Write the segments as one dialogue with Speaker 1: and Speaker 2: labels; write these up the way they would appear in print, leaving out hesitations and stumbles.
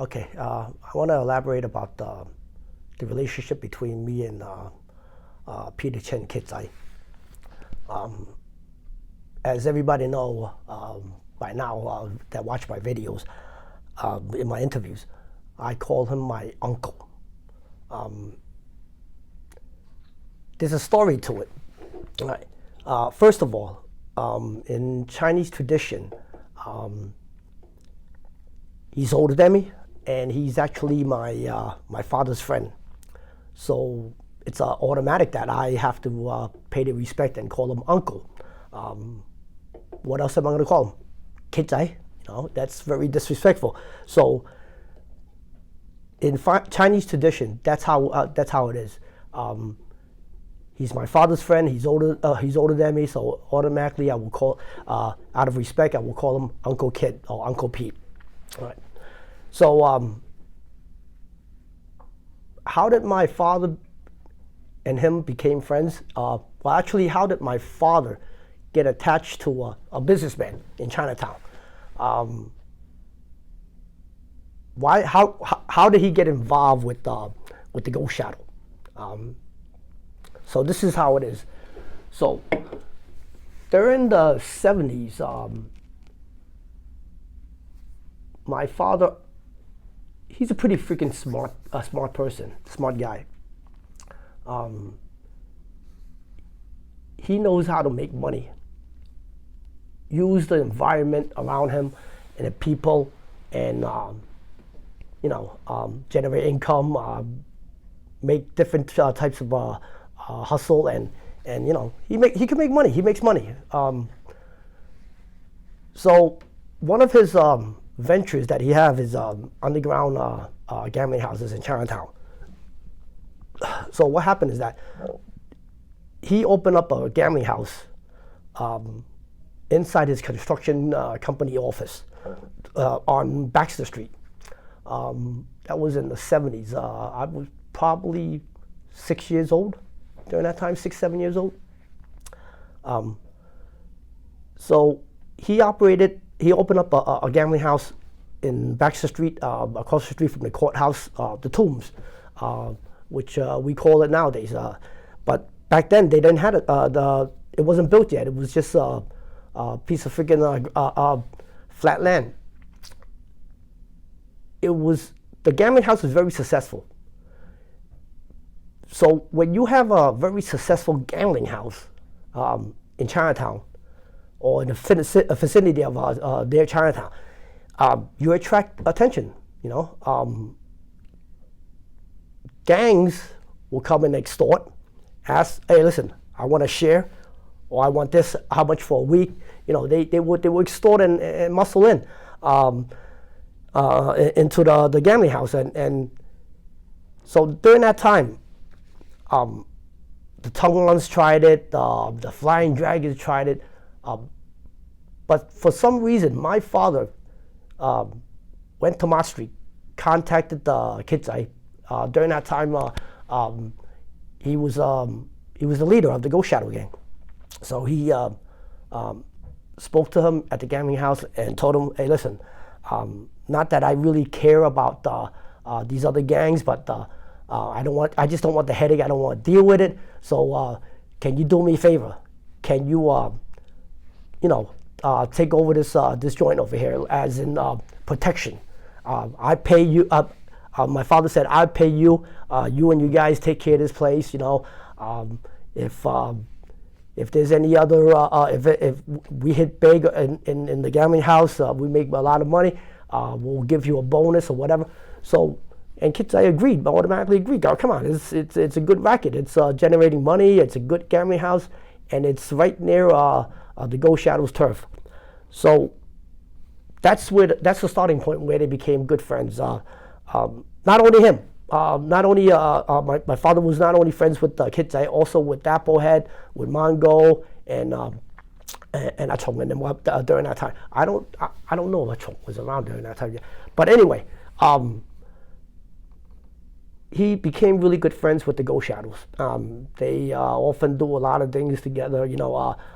Speaker 1: Okay, I want to elaborate about the relationship between me and Peter Chen Kidzai. As everybody know by now that watch my videos, in my interviews, I call him my uncle. There's a story to it. Right. First of all, in Chinese tradition, he's older than me, and he's actually my father's friend. So it's automatic that I have to pay the respect and call him uncle. What else am I going to call him? Kidzai, that's very disrespectful. So in Chinese tradition, that's how it is. He's my father's friend. He's older than me, so automatically I will call, out of respect, I will call him Uncle Kid or Uncle Pete. All right. So how did my father and him became friends? Well, actually, how did my father get attached to a businessman in Chinatown? How did he get involved with the Ghost Shadow? So this is how it is. So during the 70s, my father, he's a pretty freaking smart person, smart guy. He knows how to make money, use the environment around him and the people, and generate income, make different types of hustle, and he can make money. He makes money. So one of his ventures that he have is underground gambling houses in Chinatown. So what happened is that he opened up a gambling house inside his construction company office on Baxter Street. That was in the 70s. I was probably 6 years old during that time, 6, 7 years old. So he opened up a gambling house in Baxter Street, across the street from the courthouse, the Tombs, which we call it nowadays. But back then they didn't have it. It wasn't built yet. It was just a piece of freaking flat land. The gambling house was very successful. So when you have a very successful gambling house in Chinatown, or in the vicinity of their Chinatown, you attract attention. Gangs will come and extort, ask, "Hey, listen, I want to share, or I want this. How much for a week?" They would extort and muscle in into the gambling house, and so during that time, the Tongue Ones tried it, the Flying Dragons tried it, but for some reason, my father went to Mott Street, contacted the Kidzai. During that time, he was the leader of the Ghost Shadow gang. So he spoke to him at the gambling house and told him, "Hey, listen, not that I really care about these other gangs, but I just don't want the headache. I don't want to deal with it. So can you do me a favor? Can you take over this joint over here, as in protection? I pay you." My father said, "I pay you. You and you guys take care of this place. If there's any other, if we hit big in the gambling house, we make a lot of money. We'll give you a bonus or whatever." So, and Kidzai agreed, automatically agreed. Oh, come on, it's a good racket. It's generating money. It's a good gambling house, and it's right near the Ghost Shadow's turf. So that's the starting point where they became good friends. Not only him, my father was not only friends with Kidzai, also with Dapplehead, with Mongo, and Achong, and then during that time. I don't know if Achong was around during that time yet. But anyway, he became really good friends with the Ghost Shadows. They often do a lot of things together,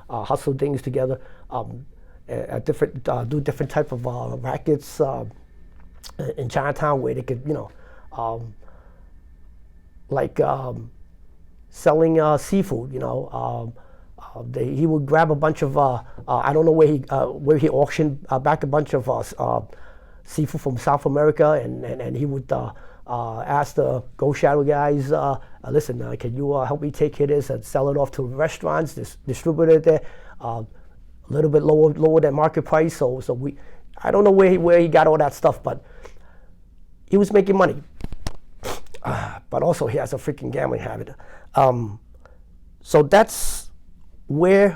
Speaker 1: hustle things together, do different type of rackets. in Chinatown where they could, like selling seafood. He would grab a bunch of I don't know where he auctioned back a bunch of seafood from South America, and he would ask the Go Shadow guys, listen, can you help me take care of this and sell it off to restaurants, distribute it there, a little bit lower than market price. So I don't know where he got all that stuff, but he was making money. But also he has a freaking gambling habit. So that's where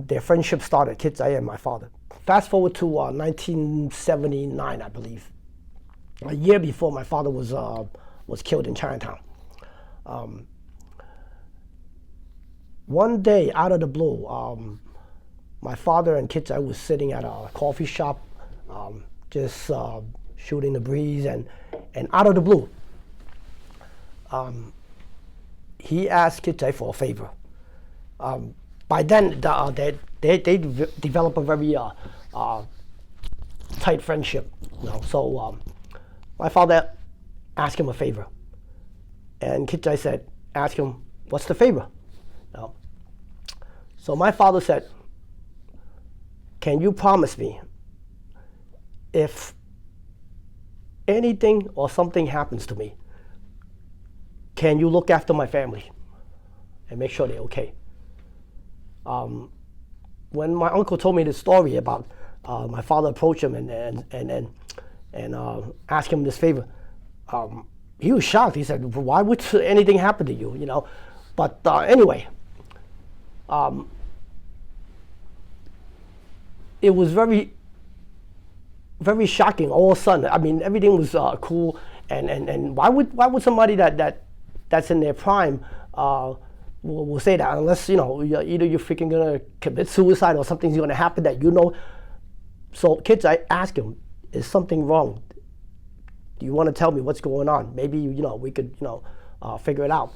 Speaker 1: their friendship started, Kid Zaya and my father. Fast forward to 1979, I believe, a year before my father was killed in Chinatown. One day, out of the blue, my father and Kid Zaya was sitting at a coffee shop, just shooting the breeze, and out of the blue, he asked Kid Zaya for a favor. By then, they developed a very tight friendship. So my father asked him a favor, and Kid Zaya said, "Ask him, what's the favor?" So my father said, "Can you promise me, if anything or something happens to me, can you look after my family and make sure they're okay?" When my uncle told me this story about my father approached him and asked him this favor, he was shocked. He said, "Why would anything happen to you?" But anyway, it was very, very shocking all of a sudden. I mean, everything was cool, and why would somebody that's in their prime will say that, unless either you're freaking gonna commit suicide or something's gonna happen that So kids, I asked him, "Is something wrong? Do you want to tell me what's going on? Maybe we could figure it out."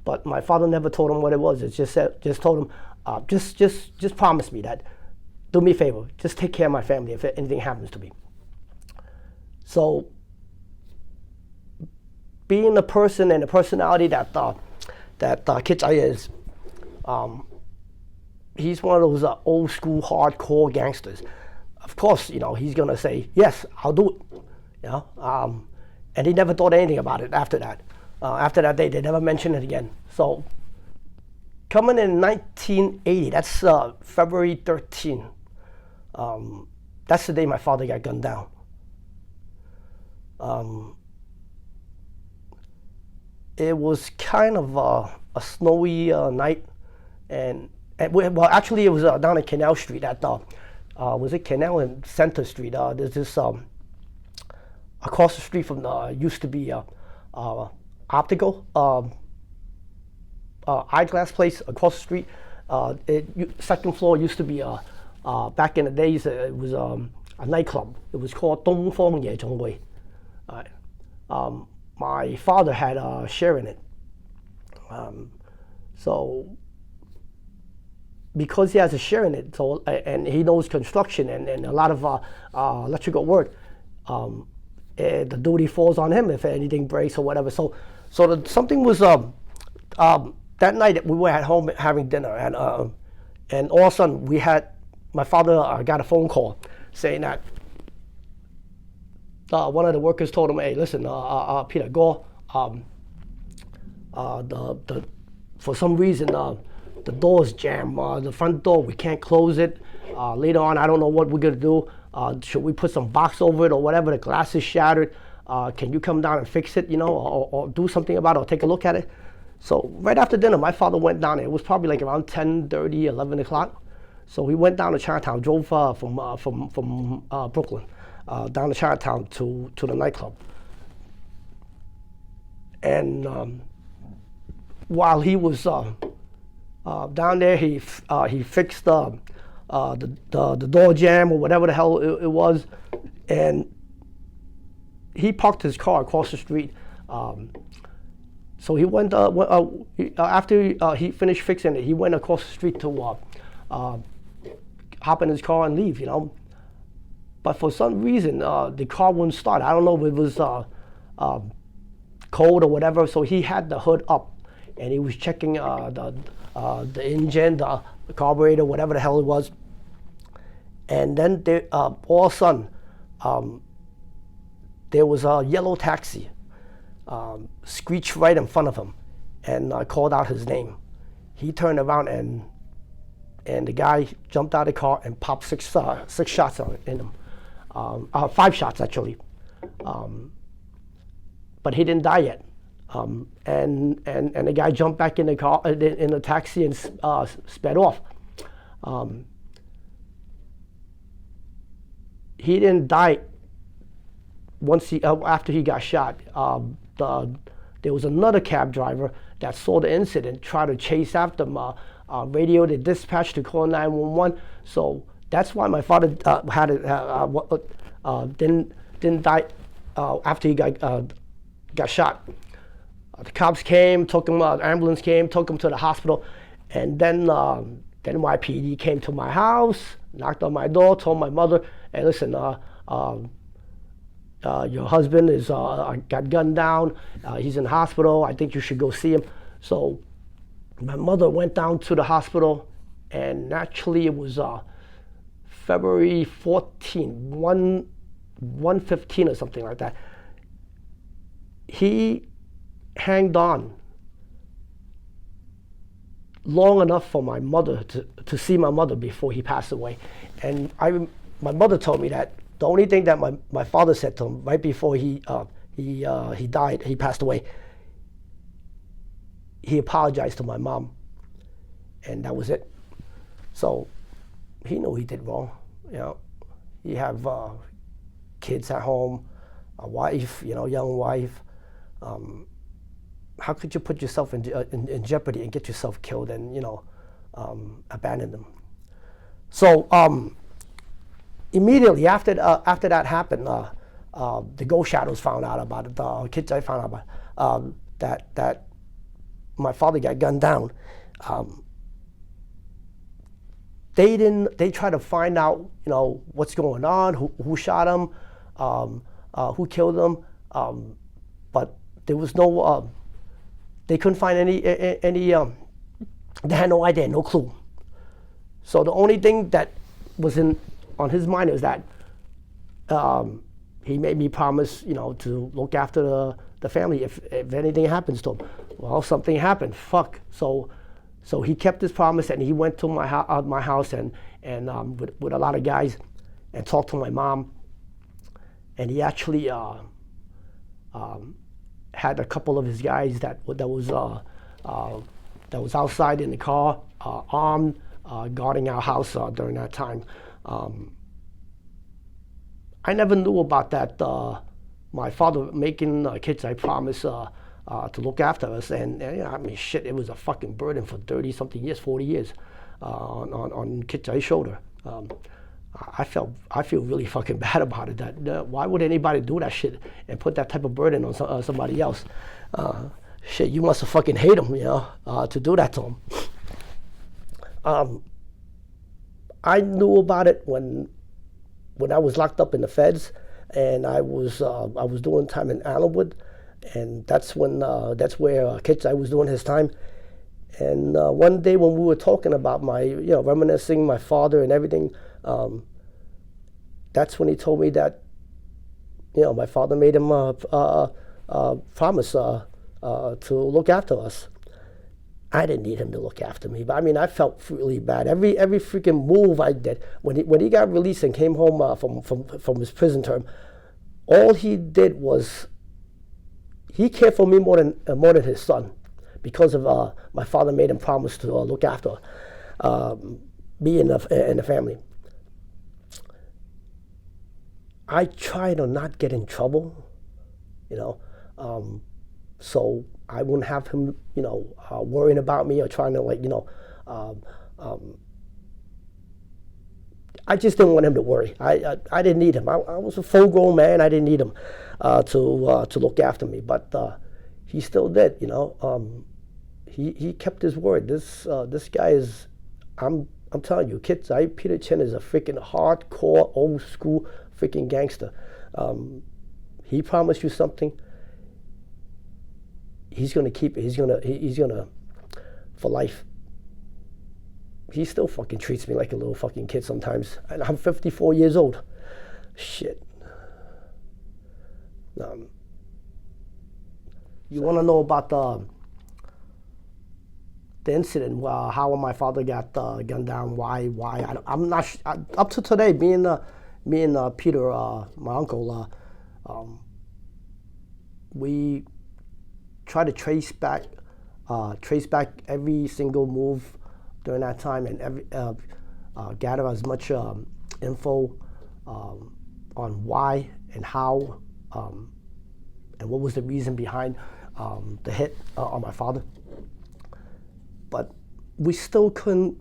Speaker 1: But my father never told him what it was. It just told him, just promise me that. Do me a favor. Just take care of my family if anything happens to me. So, being the person and the personality that Kid Zaya is, he's one of those old school hardcore gangsters. Of course, he's gonna say, "Yes, I'll do it." And he never thought anything about it after that. After that day, they never mentioned it again. So, coming in 1980, that's February 13. That's the day my father got gunned down. It was kind of a snowy night, and well, actually, it was down at Canal Street at was it Canal and Center Street? There's this across the street from used to be optical eyeglass place across the street. Second floor used to be back in the days. It was a nightclub. It was called 東方夜總會. My father had a share in it. So because he has a share in it, and he knows construction and a lot of electrical work, the duty falls on him if anything breaks or whatever. So something was that night we were at home having dinner, and all of a sudden my father got a phone call saying that one of the workers told him, "Hey, listen, Peter, go. For some reason, the door's jammed. The front door, we can't close it. Later on, I don't know what we're gonna do. Should we put some box over it or whatever? The glass is shattered. Can you come down and fix it, or do something about it, or take a look at it?" So right after dinner, my father went down there. It was probably like around 10:30, 11 o'clock. So we went down to Chinatown, drove from Brooklyn down to Chinatown to the nightclub. And while he was down there, he fixed the door jam or whatever the hell it was, and he parked his car across the street. So he went after he finished fixing it. He went across the street to hop in his car and leave. but for some reason the car wouldn't start. I don't know if it was cold or whatever. So he had the hood up, and he was checking the engine, the carburetor, whatever the hell it was. And then there, all of a sudden, there was a yellow taxi screeched right in front of him, and called out his name. He turned around, and the guy jumped out of the car and popped six shots in him. 5 shots actually. But he didn't die yet. And the guy jumped back in the car, in the taxi, and sped off. He didn't die once after he got shot. There was another cab driver that saw the incident, tried to chase after him, radioed the dispatch to call 911. So that's why my father didn't die after he got shot. The cops came, took him. The ambulance came, took him to the hospital, and then NYPD came to my house, knocked on my door, told my mother, "Hey, listen, your husband is got gunned down. He's in the hospital. I think you should go see him." So my mother went down to the hospital, and actually it was February 14, 1:15 or something like that. He hanged on long enough for my mother to see my mother before he passed away. And my mother told me that the only thing that my father said to him right before he died, he passed away, he apologized to my mom, and that was it. So he knew he did wrong. You know, you have kids at home, a wife, young wife. How could you put yourself in jeopardy and get yourself killed and abandon them? So immediately after that happened, the Ghost Shadows found out about it. The kids I found out about that my father got gunned down. They tried to find out what's going on, who shot him, who killed him, but there was no. They couldn't find any. They had no idea, no clue. So the only thing that was on his mind was that he made me promise, to look after the family if anything happens to him. Well, something happened. Fuck. So he kept his promise, and he went to my house and with a lot of guys and talked to my mom, and he actually had a couple of his guys that was outside in the car, armed, guarding our house during that time. I never knew about that. My father making kids, I promise, to look after us, and shit, it was a fucking burden for 30-something years, 40 years, on Kid Jai's shoulder. I feel really fucking bad about it. That why would anybody do that shit and put that type of burden on somebody else? Shit, you must have fucking hate him, to do that to him. I knew about it when I was locked up in the feds, and I was doing time in Allenwood, and that's where Kid Jai was doing his time. And one day when we were talking about reminiscing my father and everything, that's when he told me that, my father made him a promise to look after us. I didn't need him to look after me, but I felt really bad. Every freaking move I did when he got released and came home from his prison term, all he did was he cared for me more than his son, because of my father made him promise to look after me and the family. I try to not get in trouble, so I wouldn't have him, worrying about me or trying to I just didn't want him to worry. I didn't need him. I was a full-grown man. I didn't need him to look after me, but he still did. He kept his word. This guy is. I'm I'm telling you, Kit Zai, Peter Chen is a freaking hardcore, old school freaking gangster. He promised you something, he's gonna keep it. He's gonna for life. He still fucking treats me like a little fucking kid sometimes, and I'm 54 years old. Shit. You want to know about the incident, how my father got gunned down? Why? I'm not. Up to today, me and Peter, my uncle, we try to trace back every single move during that time, and gather as much info on why and how, and what was the reason behind the hit on my father. But we still couldn't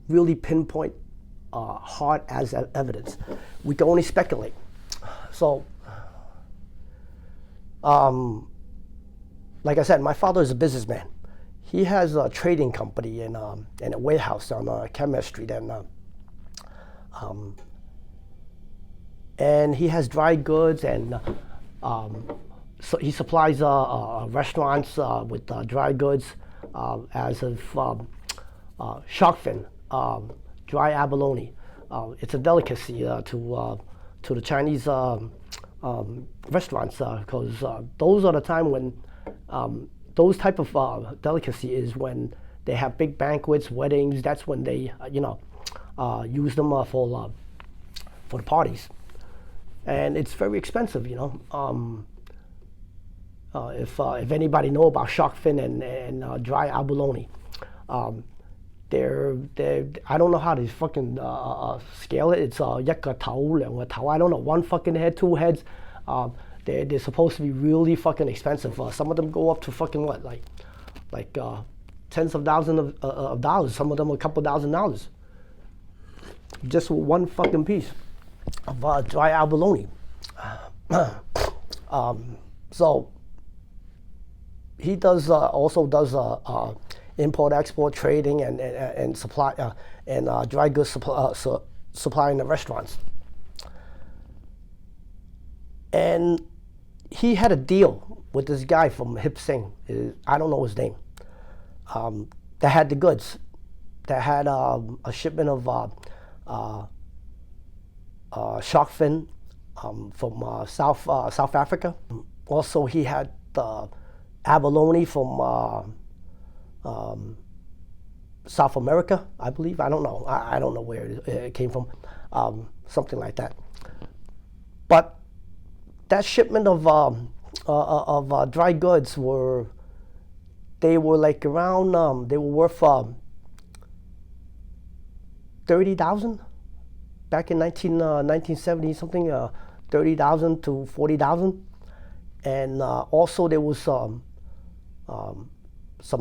Speaker 1: really pinpoint hard as evidence. We could only speculate. So, like I said, my father is a businessman. He has a trading company and a warehouse on Kemmer Street, and he has dry goods, and so he supplies restaurants with dry goods, as of shark fin, dry abalone. It's a delicacy to the Chinese restaurants, because those are the time when those type of delicacy is when they have big banquets, weddings. That's when they use them for the parties, and it's very expensive. If anybody know about shark fin and dry abalone, they're I don't know how to fucking scale it. It's 一個頭兩個頭. I don't know, one fucking head, two heads. They're supposed to be really fucking expensive. Some of them go up to fucking what, like tens of thousands of dollars. Some of them a couple $1,000 just one fucking piece of dry abalone. So he also does import export trading and supply and dry goods supply in the restaurants. And he had a deal with this guy from Hip Sing. I don't know his name. That had the goods. That had a shipment of shark fin from South Africa. Also, he had abalone from South America, I believe. I don't know. I don't know where it came from. Something like that. But that shipment of dry goods were like around, they were worth 30,000 back in 1970 something, 30,000 to 40,000, and also there was some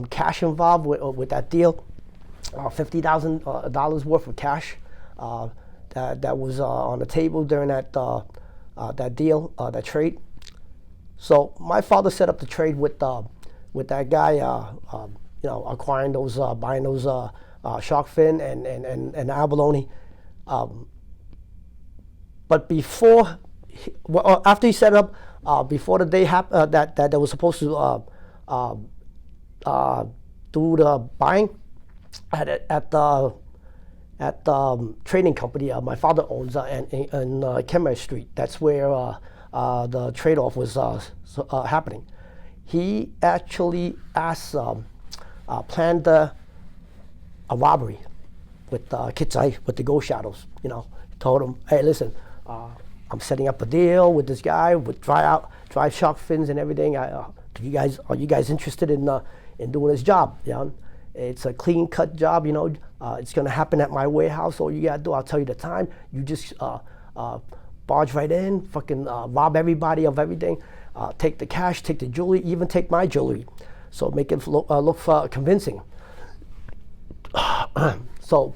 Speaker 1: cash involved with that deal, $50,000 worth of cash that was on the table during that deal, that trade. So my father set up the trade with that guy, acquiring those, buying those shark fin and abalone. But after he set it up, before the day that they were supposed to do the buying at the trading company my father owns in Kemmer Street. That's where the trade-off was happening. He actually planned a robbery with Kit Zai, with the Ghost Shadows. Told him, hey, listen, I'm setting up a deal with this guy with dry shark fins and everything. Are you guys interested in doing this job? It's a clean cut job. It's gonna happen at my warehouse. All you gotta do, I'll tell you the time. You just barge right in, fucking rob everybody of everything, take the cash, take the jewelry, even take my jewelry, so make it look convincing. So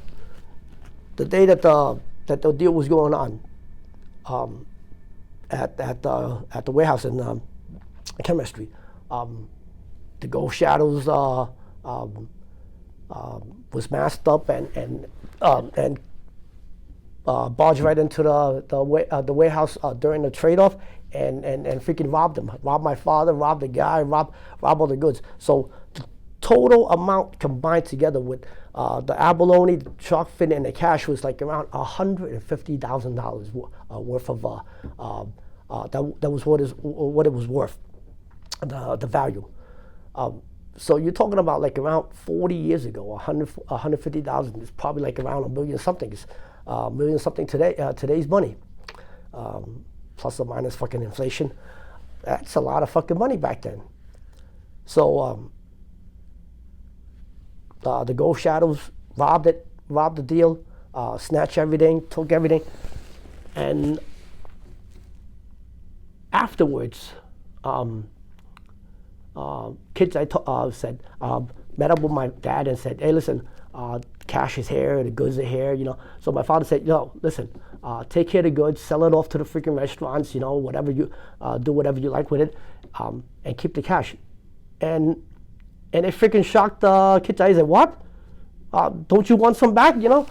Speaker 1: the day that the deal was going on, at the warehouse in Chemistry, the Ghost Shadows was masked up and barged right into the warehouse during the trade-off and freaking robbed him. Robbed my father, robbed the guy, robbed all the goods. So the total amount combined together with the abalone, the shark fin, and the cash was like around $150,000 worth of that was what it was worth, the value. So you're talking about like around 40 years ago, 150,000 is probably like around $1 million something. It's $1 million something today, today's money, plus or minus fucking inflation. That's a lot of fucking money back then. So the Ghost Shadows robbed the deal, snatched everything, took everything, and afterwards, kids said, met up with my dad and said, hey, listen, cash is here, the goods are here, you know. So my father said, yo, listen, take care of the goods, sell it off to the freaking restaurants, you know, whatever you, do whatever you like with it, and keep the cash. And it freaking shocked the kids. I said, what? Don't you want some back, you know?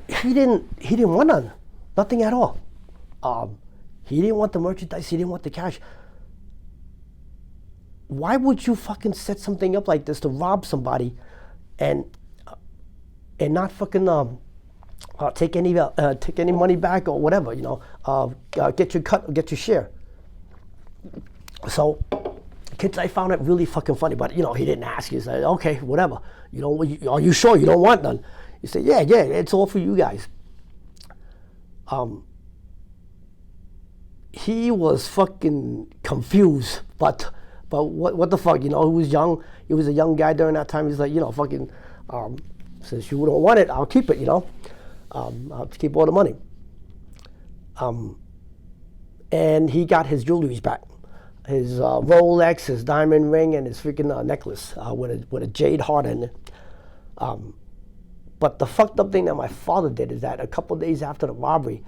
Speaker 1: He didn't want none, nothing at all. He didn't want the merchandise, he didn't want the cash. Why would you fucking set something up like this to rob somebody and not fucking take any money back or whatever, you know, get your cut or get your share? So kids, I found it really fucking funny, but you know, he didn't ask. He said, okay, whatever. You know, are you sure you don't want none? He said, yeah, it's all for you guys. He was fucking confused, but what the fuck, you know, he was young. He was a young guy during that time. He's like, you know, fucking, since you don't want it, I'll keep it, you know. I'll keep all the money. And he got his jewelries back. His Rolex, his diamond ring, and his freaking necklace with a jade heart in it. But the fucked up thing that my father did is that a couple days after the robbery,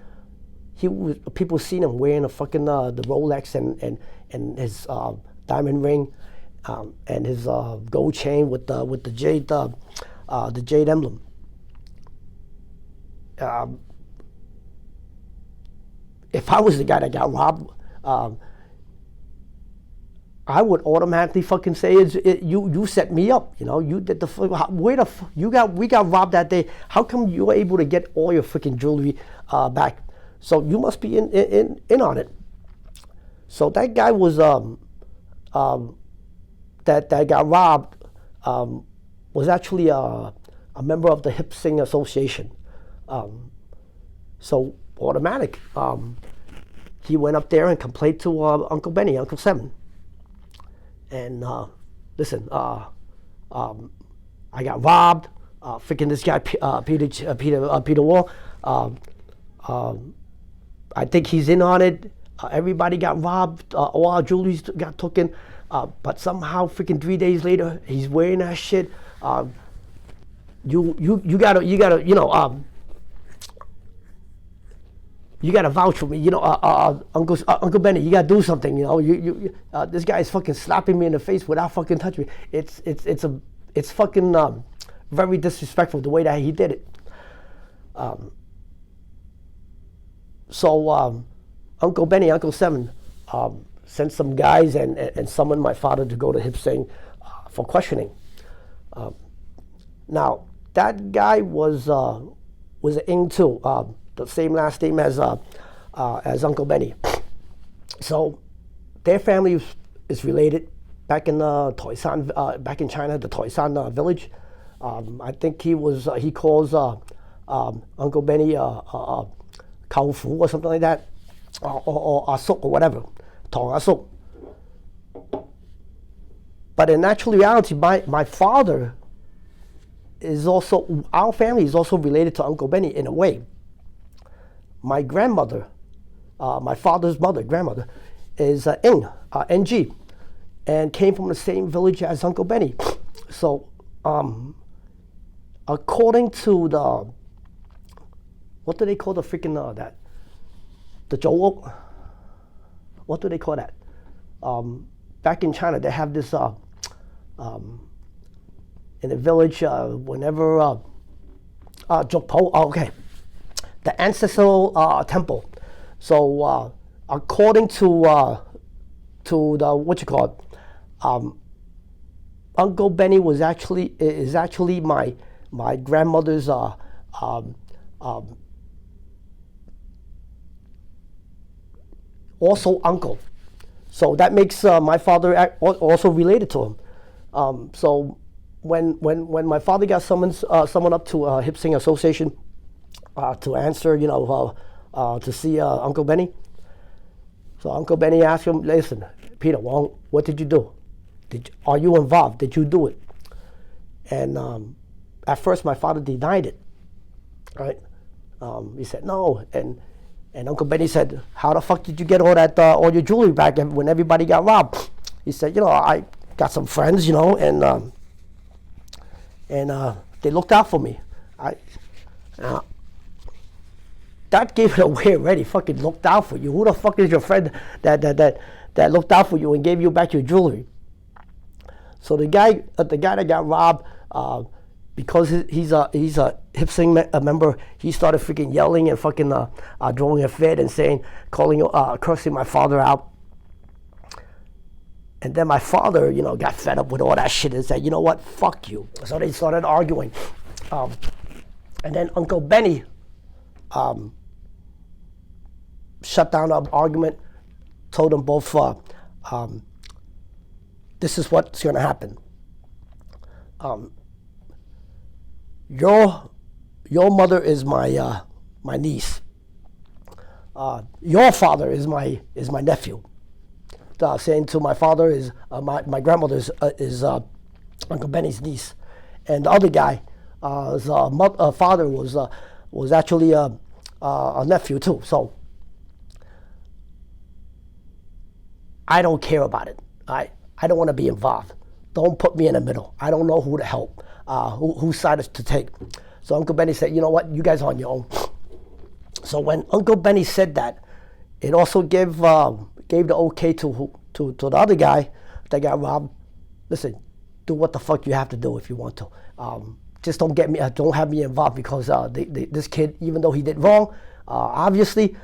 Speaker 1: people seen him wearing a fucking the Rolex and his diamond ring, and his gold chain with the jade emblem. If I was the guy that got robbed, I would automatically fucking say, you set me up, you know, you did we got robbed that day. How come you were able to get all your freaking jewelry back? So you must be in on it. So that guy was that got robbed was actually a member of the Hip Sing Association. So automatic, he went up there and complained to Uncle Benny, Uncle Seven. And listen, I got robbed. Freaking this guy, Peter Wall. I think he's in on it. Everybody got robbed. All our jewelry got taken. But somehow, freaking 3 days later, he's wearing that shit. You gotta, you know, you gotta vouch for me, you know, Uncle Benny. You gotta do something, you know. This guy is fucking slapping me in the face without fucking touching me. It's fucking very disrespectful the way that he did it. So Uncle Benny, Uncle Seven, sent some guys and summoned my father to go to Hip Sing for questioning. Now that guy was an Ing too. The same last name as Uncle Benny. So their family is related. Back in Toisan, back in China, the Toisan village. I think he calls Uncle Benny Kao Fu or something like that, or Asuk or whatever, Tong Asuk. But in actual reality, my father is also, our family is also related to Uncle Benny in a way. My grandmother, my father's grandmother, is Ing, NG, and came from the same village as Uncle Benny. So, according to the, what do they call the freaking the Zhou? What do they call that? Back in China, they have this in the village, whenever Jokpo, okay, the ancestral temple. So according to the what you call it, Uncle Benny is actually my grandmother's also uncle. So that makes my father also related to him. So when my father got someone up to Hip Sing Association to answer, to see Uncle Benny. So Uncle Benny asked him, listen, Peter, well, what did you do? Are you involved? Did you do it? And at first my father denied it, right? He said no, and Uncle Benny said, how the fuck did you get all your jewelry back when everybody got robbed? He said, I got some friends, and they looked out for me. That gave it away already. Fucking looked out for you. Who the fuck is your friend that looked out for you and gave you back your jewelry? So the guy that got robbed, because he's a Hip Sing member, he started freaking yelling and fucking throwing a fit and cursing my father out. And then my father, got fed up with all that shit and said, you know what, fuck you. So they started arguing. And then Uncle Benny shut down the argument, told them both, this is what's going to happen. Your mother is my niece. Your father is my nephew. Saying to my father is my grandmother is Uncle Benny's niece, and the other guy, his father was actually a nephew too. So I don't care about it. I don't want to be involved. Don't put me in the middle. I don't know who to help, whose side to take. So Uncle Benny said, you know what, you guys are on your own. So when Uncle Benny said that, it also gave the okay to the other guy that got robbed. Listen, do what the fuck you have to do if you want to. Just don't have me involved, because this kid, even though he did wrong, obviously,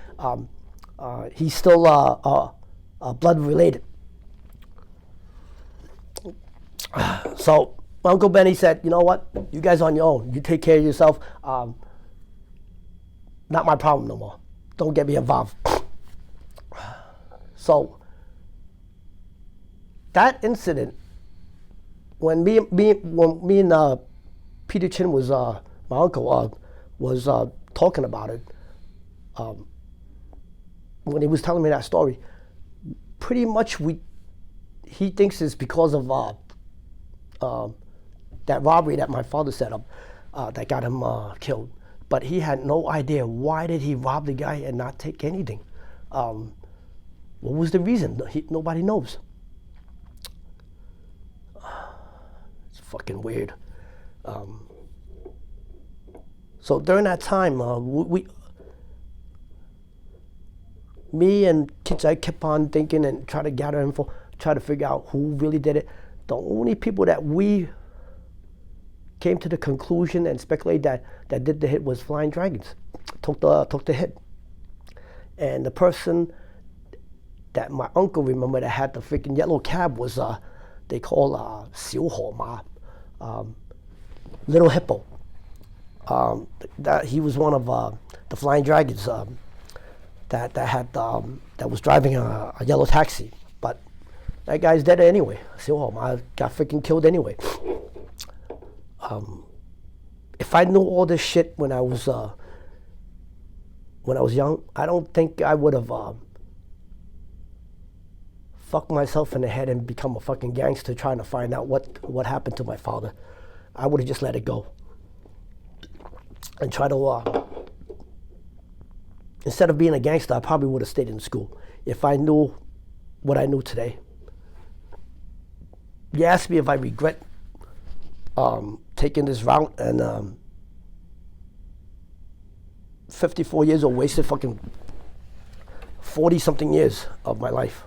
Speaker 1: he's still blood related. So Uncle Benny said, you know what, you guys on your own. You take care of yourself. Not my problem no more. Don't get me involved. So that incident, when me and Peter Chin was my uncle was talking about it, when he was telling me that story, pretty much he thinks it's because of that robbery that my father set up that got him killed. But he had no idea why did he rob the guy and not take anything. What was the reason? Nobody knows. It's fucking weird. So during that time, me and kids, I kept on thinking and try to gather info, try to figure out who really did it. The only people that we came to the conclusion and speculate that did the hit was Flying Dragons. Took the hit. And the person that my uncle remembered that had the freaking yellow cab was they call Xiu Ho Ma, Little Hippo. That he was one of the Flying Dragons that was driving a yellow taxi. But that guy's dead anyway. Xiu Ho Ma got freaking killed anyway. If I knew all this shit when I was young, I don't think I would have fucked myself in the head and become a fucking gangster trying to find out what happened to my father. I would have just let it go and try to instead of being a gangster, I probably would have stayed in school if I knew what I knew today. You asked me if I regret taking this route, and 54 years old, wasted fucking 40 something years of my life.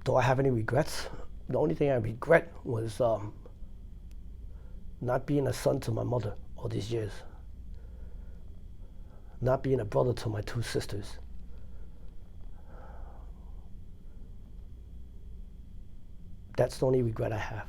Speaker 1: Do I have any regrets? The only thing I regret was not being a son to my mother all these years. Not being a brother to my two sisters. That's the only regret I have.